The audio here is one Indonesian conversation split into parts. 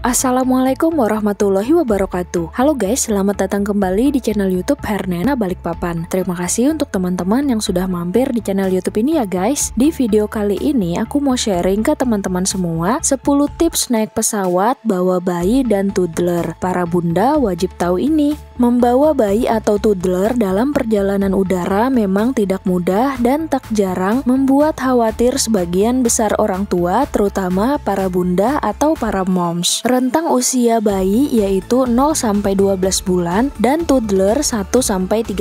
Assalamualaikum warahmatullahi wabarakatuh. Halo guys, selamat datang kembali di channel YouTube Hernena Balikpapan. Terima kasih untuk teman-teman yang sudah mampir di channel YouTube ini ya guys. Di video kali ini aku mau sharing ke teman-teman semua 10 tips naik pesawat, bawa bayi dan toddler. Para bunda wajib tahu ini. Membawa bayi atau toddler dalam perjalanan udara memang tidak mudah dan tak jarang membuat khawatir sebagian besar orang tua, terutama para bunda atau para moms. Rentang usia bayi yaitu 0-12 bulan dan toddler 1-3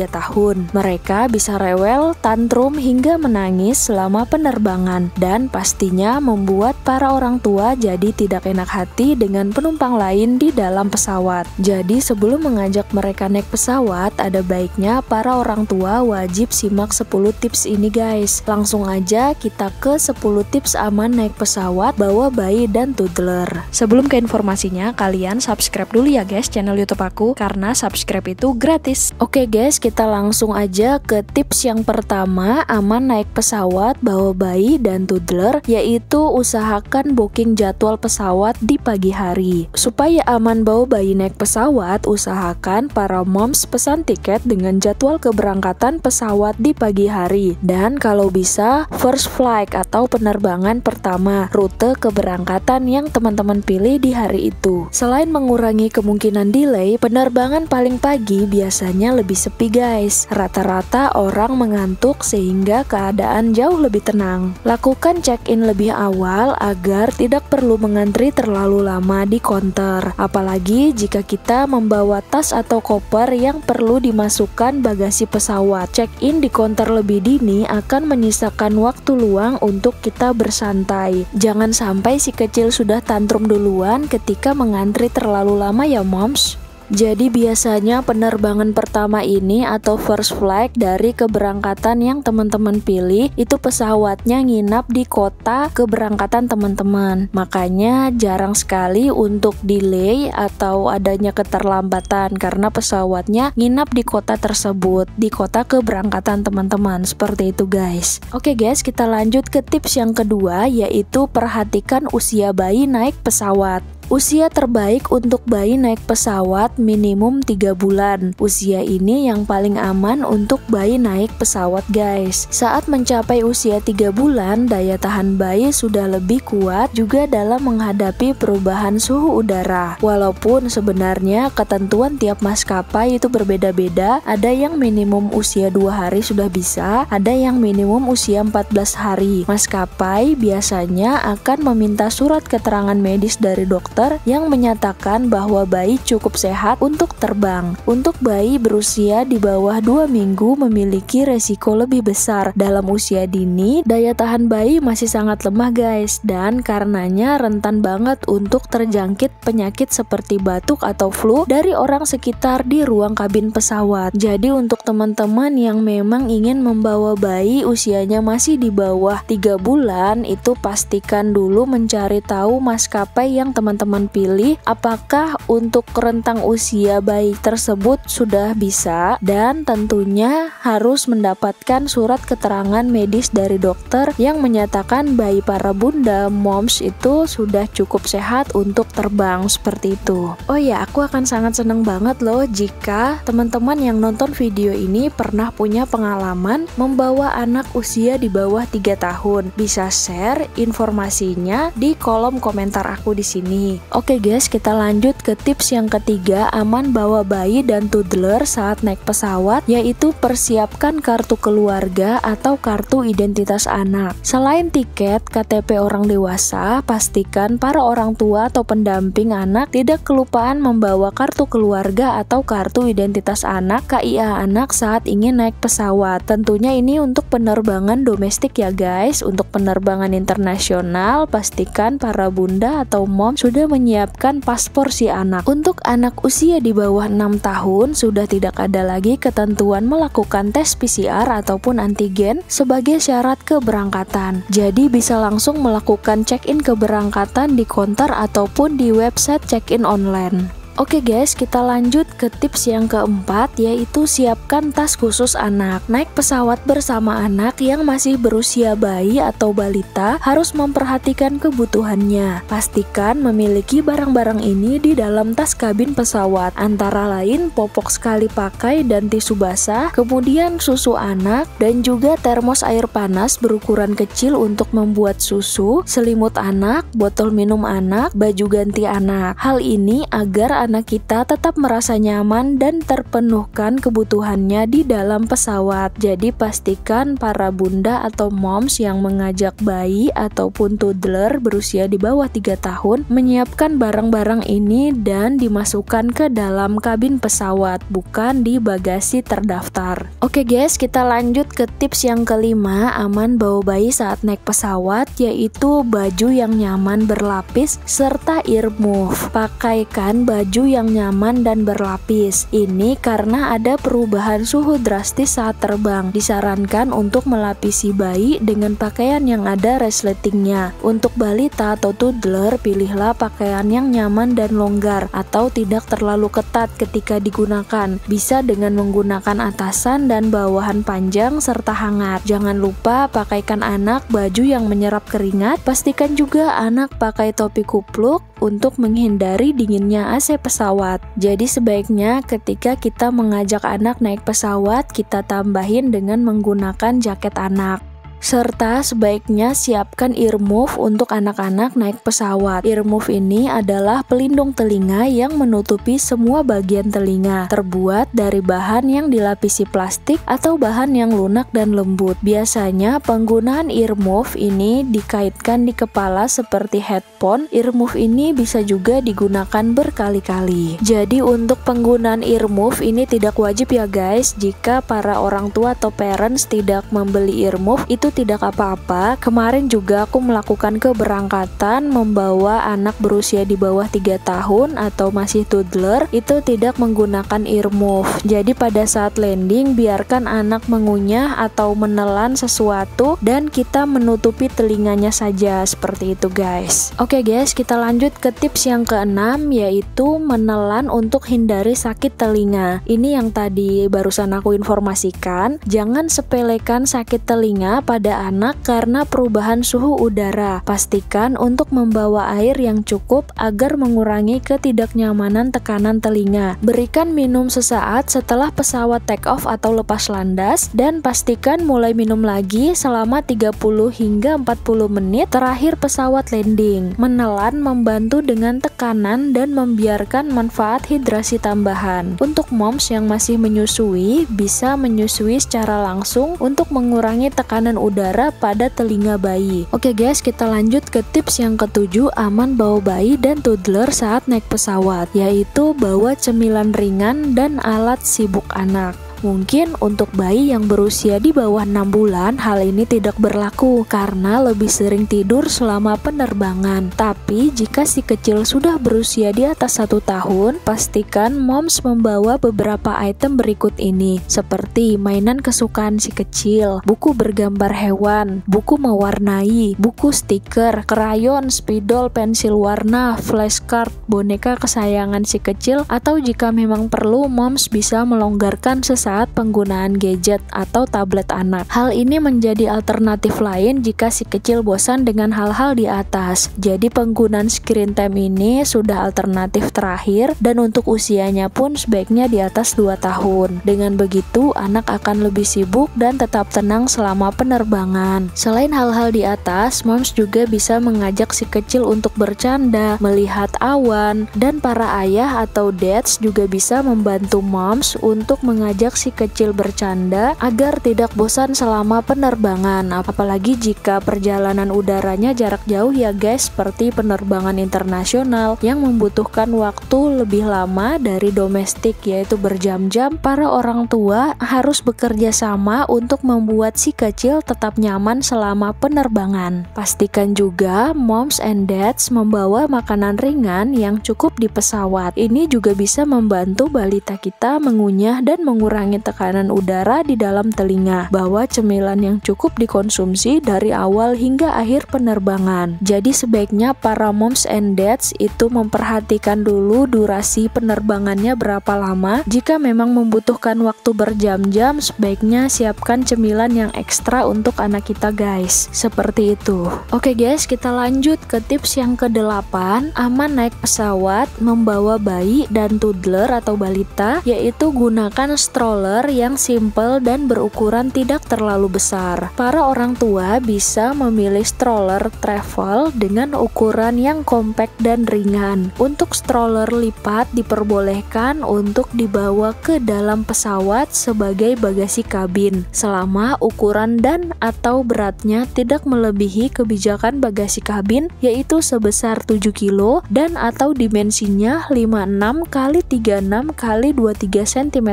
tahun. Mereka bisa rewel, tantrum hingga menangis selama penerbangan dan pastinya membuat para orang tua jadi tidak enak hati dengan penumpang lain di dalam pesawat. Jadi sebelum mengajak mereka naik pesawat, ada baiknya para orang tua wajib simak 10 tips ini guys. Langsung aja kita ke 10 tips aman naik pesawat, bawa bayi dan toddler. Sebelum ke informasinya, kalian subscribe dulu ya guys channel YouTube aku, karena subscribe itu gratis. Oke guys, kita langsung aja ke tips yang pertama aman naik pesawat, bawa bayi dan toddler, yaitu usahakan booking jadwal pesawat di pagi hari. Supaya aman bawa bayi naik pesawat, usahakan para moms pesan tiket dengan jadwal keberangkatan pesawat di pagi hari, dan kalau bisa first flight atau penerbangan pertama, rute keberangkatan yang teman-teman pilih di hari itu. Selain mengurangi kemungkinan delay, penerbangan paling pagi biasanya lebih sepi guys. Rata-rata orang mengantuk sehingga keadaan jauh lebih tenang. Lakukan check-in lebih awal agar tidak perlu mengantri terlalu lama di counter. Apalagi jika kita membawa tas atau koper yang perlu dimasukkan bagasi pesawat. Check-in di counter lebih dini akan menyisakan waktu luang untuk kita bersantai. Jangan sampai si kecil sudah tantrum duluan ketika mengantri terlalu lama ya moms. Jadi biasanya penerbangan pertama ini atau first flight dari keberangkatan yang teman-teman pilih, itu pesawatnya nginap di kota keberangkatan teman-teman. Makanya jarang sekali untuk delay atau adanya keterlambatan karena pesawatnya nginap di kota tersebut, di kota keberangkatan teman-teman. Seperti itu guys. Oke guys, kita lanjut ke tips yang kedua, yaitu perhatikan usia bayi naik pesawat. Usia terbaik untuk bayi naik pesawat minimum 3 bulan. Usia ini yang paling aman untuk bayi naik pesawat guys. Saat mencapai usia 3 bulan, daya tahan bayi sudah lebih kuat juga dalam menghadapi perubahan suhu udara. Walaupun sebenarnya ketentuan tiap maskapai itu berbeda-beda, ada yang minimum usia 2 hari sudah bisa, ada yang minimum usia 14 hari. Maskapai biasanya akan meminta surat keterangan medis dari dokter yang menyatakan bahwa bayi cukup sehat untuk terbang. Untuk bayi berusia di bawah 2 minggu memiliki resiko lebih besar. Dalam usia dini, daya tahan bayi masih sangat lemah guys, dan karenanya rentan banget untuk terjangkit penyakit seperti batuk atau flu dari orang sekitar di ruang kabin pesawat. Jadi untuk teman-teman yang memang ingin membawa bayi usianya masih di bawah 3 bulan, itu pastikan dulu mencari tahu maskapai yang teman-teman pilih apakah untuk rentang usia bayi tersebut sudah bisa, dan tentunya harus mendapatkan surat keterangan medis dari dokter yang menyatakan bayi para bunda moms itu sudah cukup sehat untuk terbang. Seperti itu. Oh ya, aku akan sangat seneng banget loh jika teman-teman yang nonton video ini pernah punya pengalaman membawa anak usia di bawah 3 tahun. Bisa share informasinya di kolom komentar aku di sini. Oke guys, kita lanjut ke tips yang ketiga aman bawa bayi dan toddler saat naik pesawat, yaitu persiapkan kartu keluarga atau kartu identitas anak. Selain tiket, KTP orang dewasa, pastikan para orang tua atau pendamping anak tidak kelupaan membawa kartu keluarga atau kartu identitas anak KIA anak saat ingin naik pesawat. Tentunya ini untuk penerbangan domestik ya guys. Untuk penerbangan internasional, pastikan para bunda atau mom sudah menyiapkan paspor si anak. Untuk anak usia di bawah 6 tahun sudah tidak ada lagi ketentuan melakukan tes PCR ataupun antigen sebagai syarat keberangkatan. Jadi bisa langsung melakukan check-in keberangkatan di counter ataupun di website check-in online. Oke guys, kita lanjut ke tips yang keempat, yaitu siapkan tas khusus anak. Naik pesawat bersama anak yang masih berusia bayi atau balita harus memperhatikan kebutuhannya. Pastikan memiliki barang-barang ini di dalam tas kabin pesawat, antara lain popok sekali pakai dan tisu basah, kemudian susu anak, dan juga termos air panas berukuran kecil untuk membuat susu, selimut anak, botol minum anak, baju ganti anak. Hal ini agar anak kita tetap merasa nyaman dan terpenuhkan kebutuhannya di dalam pesawat. Jadi pastikan para bunda atau moms yang mengajak bayi ataupun toddler berusia di bawah 3 tahun menyiapkan barang-barang ini dan dimasukkan ke dalam kabin pesawat, bukan di bagasi terdaftar. Oke guys, kita lanjut ke tips yang kelima, aman bawa bayi saat naik pesawat, yaitu baju yang nyaman berlapis serta earmuff. Pakaikan baju yang nyaman dan berlapis. Ini karena ada perubahan suhu drastis saat terbang. Disarankan untuk melapisi bayi dengan pakaian yang ada resletingnya. Untuk balita atau toddler, pilihlah pakaian yang nyaman dan longgar atau tidak terlalu ketat ketika digunakan. Bisa dengan menggunakan atasan dan bawahan panjang serta hangat. Jangan lupa pakaikan anak baju yang menyerap keringat. Pastikan juga anak pakai topi kupluk untuk menghindari dinginnya AC pesawat. Jadi sebaiknya ketika kita mengajak anak naik pesawat, kita tambahin dengan menggunakan jaket anak. Serta sebaiknya siapkan earmuff untuk anak-anak naik pesawat. Earmuff ini adalah pelindung telinga yang menutupi semua bagian telinga, terbuat dari bahan yang dilapisi plastik atau bahan yang lunak dan lembut. Biasanya penggunaan earmuff ini dikaitkan di kepala seperti headphone. Earmuff ini bisa juga digunakan berkali-kali. Jadi untuk penggunaan earmuff ini tidak wajib ya guys. Jika para orang tua atau parents tidak membeli earmuff, itu tidak apa-apa. Kemarin juga aku melakukan keberangkatan membawa anak berusia di bawah 3 tahun atau masih toddler, itu tidak menggunakan earmuff. Jadi pada saat landing biarkan anak mengunyah atau menelan sesuatu dan kita menutupi telinganya saja, seperti itu guys. Oke guys, kita lanjut ke tips yang keenam, yaitu menelan untuk hindari sakit telinga. Ini yang tadi barusan aku informasikan. Jangan sepelekan sakit telinga pada anak karena perubahan suhu udara. Pastikan untuk membawa air yang cukup agar mengurangi ketidaknyamanan tekanan telinga. Berikan minum sesaat setelah pesawat take off atau lepas landas, dan pastikan mulai minum lagi selama 30 hingga 40 menit terakhir pesawat landing. Menelan membantu dengan tekanan dan membiarkan manfaat hidrasi tambahan. Untuk moms yang masih menyusui, bisa menyusui secara langsung untuk mengurangi tekanan udara pada telinga bayi. Oke guys, kita lanjut ke tips yang ketujuh, aman bawa bayi dan toddler saat naik pesawat, yaitu bawa cemilan ringan dan alat sibuk anak. Mungkin untuk bayi yang berusia di bawah 6 bulan hal ini tidak berlaku karena lebih sering tidur selama penerbangan. Tapi jika si kecil sudah berusia di atas 1 tahun, pastikan moms membawa beberapa item berikut ini, seperti mainan kesukaan si kecil, buku bergambar hewan, buku mewarnai, buku stiker, krayon, spidol, pensil warna, flashcard, boneka kesayangan si kecil, atau jika memang perlu, moms bisa melonggarkan saat penggunaan gadget atau tablet anak. Hal ini menjadi alternatif lain jika si kecil bosan dengan hal-hal di atas. Jadi penggunaan screen time ini sudah alternatif terakhir, dan untuk usianya pun sebaiknya di atas 2 tahun. Dengan begitu, anak akan lebih sibuk dan tetap tenang selama penerbangan. Selain hal-hal di atas, moms juga bisa mengajak si kecil untuk bercanda, melihat awan, dan para ayah atau dads juga bisa membantu moms untuk mengajak si kecil bercanda agar tidak bosan selama penerbangan, apalagi jika perjalanan udaranya jarak jauh ya guys, seperti penerbangan internasional yang membutuhkan waktu lebih lama dari domestik, yaitu berjam-jam. Para orang tua harus bekerja sama untuk membuat si kecil tetap nyaman selama penerbangan. Pastikan juga moms and dads membawa makanan ringan yang cukup di pesawat. Ini juga bisa membantu balita kita mengunyah dan mengurangi mengurangi tekanan udara di dalam telinga, bahwa cemilan yang cukup dikonsumsi dari awal hingga akhir penerbangan. Jadi sebaiknya para moms and dads itu memperhatikan dulu durasi penerbangannya berapa lama. Jika memang membutuhkan waktu berjam-jam, sebaiknya siapkan cemilan yang ekstra untuk anak kita guys. Seperti itu. Oke guys, kita lanjut ke tips yang ke-8, aman naik pesawat membawa bayi dan toddler atau balita, yaitu gunakan stroller yang simple dan berukuran tidak terlalu besar. Para orang tua bisa memilih stroller travel dengan ukuran yang compact dan ringan. Untuk stroller lipat diperbolehkan untuk dibawa ke dalam pesawat sebagai bagasi kabin, selama ukuran dan atau beratnya tidak melebihi kebijakan bagasi kabin, yaitu sebesar 7 kilo dan atau dimensinya 56 x 36 x 23 cm.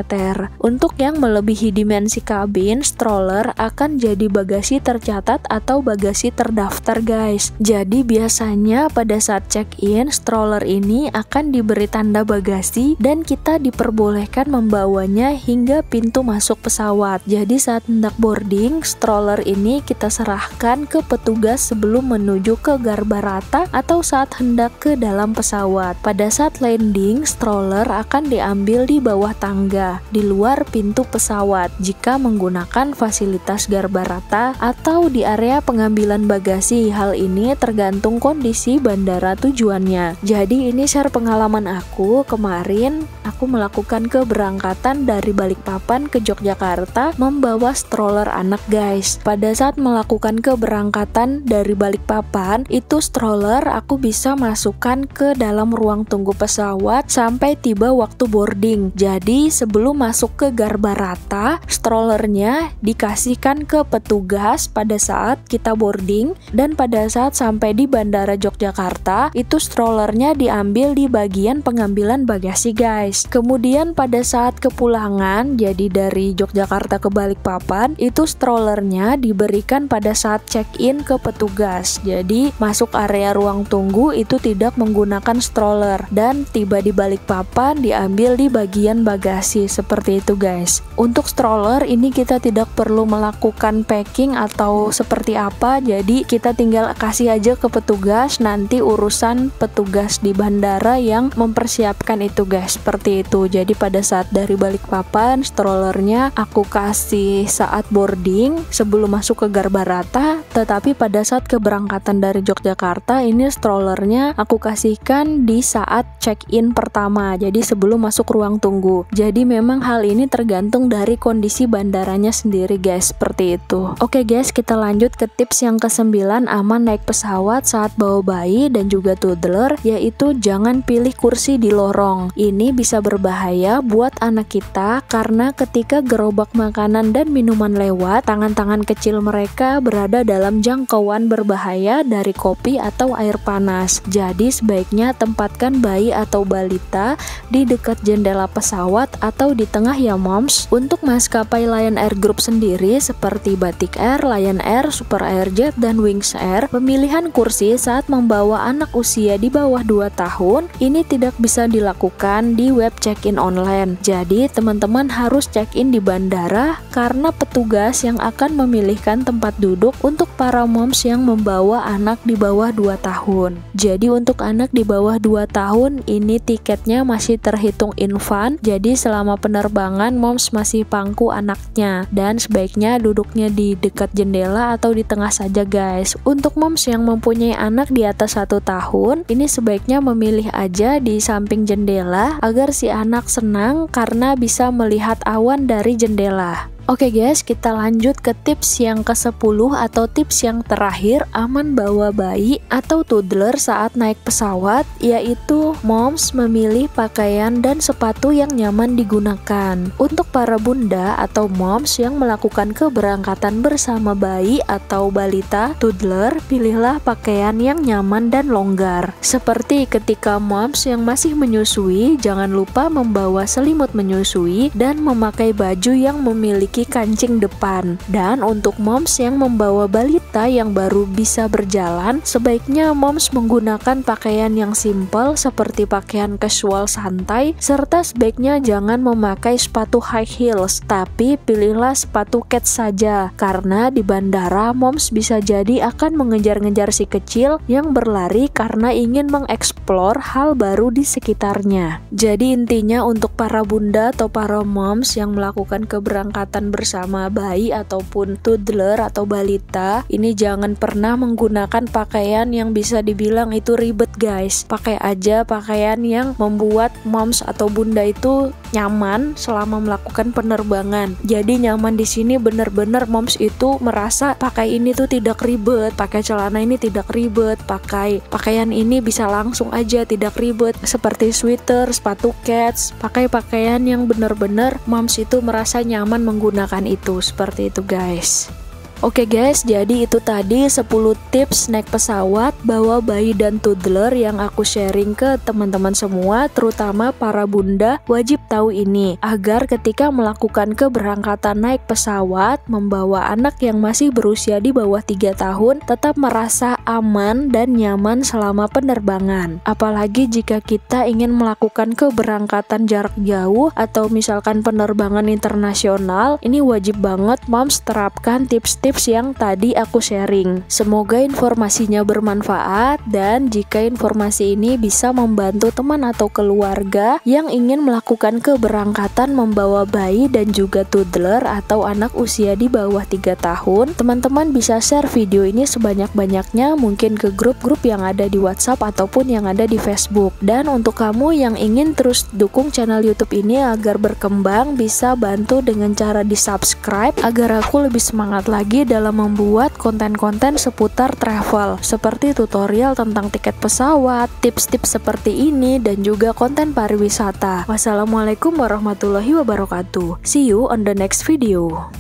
Untuk yang melebihi dimensi kabin, stroller akan jadi bagasi tercatat atau bagasi terdaftar guys. Jadi biasanya pada saat check-in, stroller ini akan diberi tanda bagasi dan kita diperbolehkan membawanya hingga pintu masuk pesawat. Jadi saat hendak boarding, stroller ini kita serahkan ke petugas sebelum menuju ke garbarata atau saat hendak ke dalam pesawat. Pada saat landing, stroller akan diambil di bawah tangga di luar pintu pesawat jika menggunakan fasilitas garbarata atau di area pengambilan bagasi. Hal ini tergantung kondisi bandara tujuannya. Jadi ini share pengalaman aku kemarin. Aku melakukan keberangkatan dari Balikpapan ke Yogyakarta membawa stroller anak guys. Pada saat melakukan keberangkatan dari Balikpapan, itu stroller aku bisa masukkan ke dalam ruang tunggu pesawat sampai tiba waktu boarding. Jadi sebelum masuk ke garbarata, strollernya dikasihkan ke petugas pada saat kita boarding, dan pada saat sampai di Bandara Yogyakarta, itu strollernya diambil di bagian pengambilan bagasi guys. Kemudian pada saat kepulangan, jadi dari Yogyakarta ke Balikpapan, itu strollernya diberikan pada saat check-in ke petugas. Jadi masuk area ruang tunggu itu tidak menggunakan stroller, dan tiba di Balikpapan diambil di bagian bagasi. Seperti itu guys. Untuk stroller ini kita tidak perlu melakukan packing atau seperti apa, jadi kita tinggal kasih aja ke petugas, nanti urusan petugas di bandara yang mempersiapkan itu guys. Seperti itu. Jadi pada saat dari Balikpapan, strollernya aku kasih saat boarding sebelum masuk ke garbarata, tetapi pada saat keberangkatan dari Yogyakarta ini strollernya aku kasihkan di saat check-in pertama, jadi sebelum masuk ruang tunggu. Jadi memang hal ini tergantung dari kondisi bandaranya sendiri guys. Seperti itu. Oke guys, kita lanjut ke tips yang ke-9, aman naik pesawat saat bawa bayi dan juga toddler, yaitu jangan pilih kursi di lorong. Ini bisa berbahaya buat anak kita karena ketika gerobak makanan dan minuman lewat, tangan-tangan kecil mereka berada dalam jangkauan berbahaya dari kopi atau air panas. Jadi sebaiknya tempatkan bayi atau balita di dekat jendela pesawat atau di tengah ya moms. Untuk maskapai Lion Air Group sendiri seperti Batik Air, Lion Air, Super Airjet, dan Wings Air, pemilihan kursi saat membawa anak usia di bawah 2 tahun ini tidak bisa dilakukan di web check-in online. Jadi teman-teman harus check-in di bandara karena petugas yang akan memilihkan tempat duduk untuk para moms yang membawa anak di bawah 2 tahun. Jadi untuk anak di bawah 2 tahun ini tiketnya masih terhitung infan, jadi selama penerbangan moms masih pangku anaknya, dan sebaiknya duduknya di dekat jendela atau di tengah saja guys. Untuk moms yang mempunyai anak di atas 1 tahun, ini sebaiknya memilih aja di samping jendela agar si anak senang karena bisa melihat awan dari jendela. Oke guys, kita lanjut ke tips yang ke-10 atau tips yang terakhir, aman bawa bayi atau toddler saat naik pesawat, yaitu moms memilih pakaian dan sepatu yang nyaman digunakan. Untuk para bunda atau moms yang melakukan keberangkatan bersama bayi atau balita, toddler, pilihlah pakaian yang nyaman dan longgar. Seperti ketika moms yang masih menyusui, jangan lupa membawa selimut menyusui dan memakai baju yang memiliki memiliki kancing depan. Dan untuk moms yang membawa balita yang baru bisa berjalan, sebaiknya moms menggunakan pakaian yang simple seperti pakaian casual santai, serta sebaiknya jangan memakai sepatu high heels, tapi pilihlah sepatu kets saja, karena di bandara moms bisa jadi akan mengejar-ngejar si kecil yang berlari karena ingin mengeksplor hal baru di sekitarnya. Jadi intinya untuk para bunda atau para moms yang melakukan keberangkatan bersama bayi ataupun toddler atau balita, ini jangan pernah menggunakan pakaian yang bisa dibilang itu ribet guys. Pakai aja pakaian yang membuat moms atau bunda itu nyaman selama melakukan penerbangan. Jadi nyaman di sini bener-bener moms itu merasa pakai ini tuh tidak ribet, pakai celana ini tidak ribet, pakai pakaian ini bisa langsung aja, tidak ribet, seperti sweater, sepatu kets, pakai pakaian yang bener-bener moms itu merasa nyaman menggunakan itu, seperti itu guys. Oke guys, jadi itu tadi 10 tips naik pesawat bawa bayi dan toddler yang aku sharing ke teman-teman semua, terutama para bunda wajib tahu ini agar ketika melakukan keberangkatan naik pesawat membawa anak yang masih berusia di bawah 3 tahun tetap merasa aman dan nyaman selama penerbangan. Apalagi jika kita ingin melakukan keberangkatan jarak jauh atau misalkan penerbangan internasional, ini wajib banget moms terapkan tips-tips yang tadi aku sharing. Semoga informasinya bermanfaat, dan jika informasi ini bisa membantu teman atau keluarga yang ingin melakukan keberangkatan membawa bayi dan juga toddler atau anak usia di bawah 3 tahun, teman-teman bisa share video ini sebanyak-banyaknya, mungkin ke grup-grup yang ada di WhatsApp ataupun yang ada di Facebook. Dan untuk kamu yang ingin terus dukung channel YouTube ini agar berkembang, bisa bantu dengan cara di subscribe agar aku lebih semangat lagi dalam membuat konten-konten seputar travel seperti tutorial tentang tiket pesawat, tips-tips seperti ini, dan juga konten pariwisata. Wassalamualaikum warahmatullahi wabarakatuh. See you on the next video.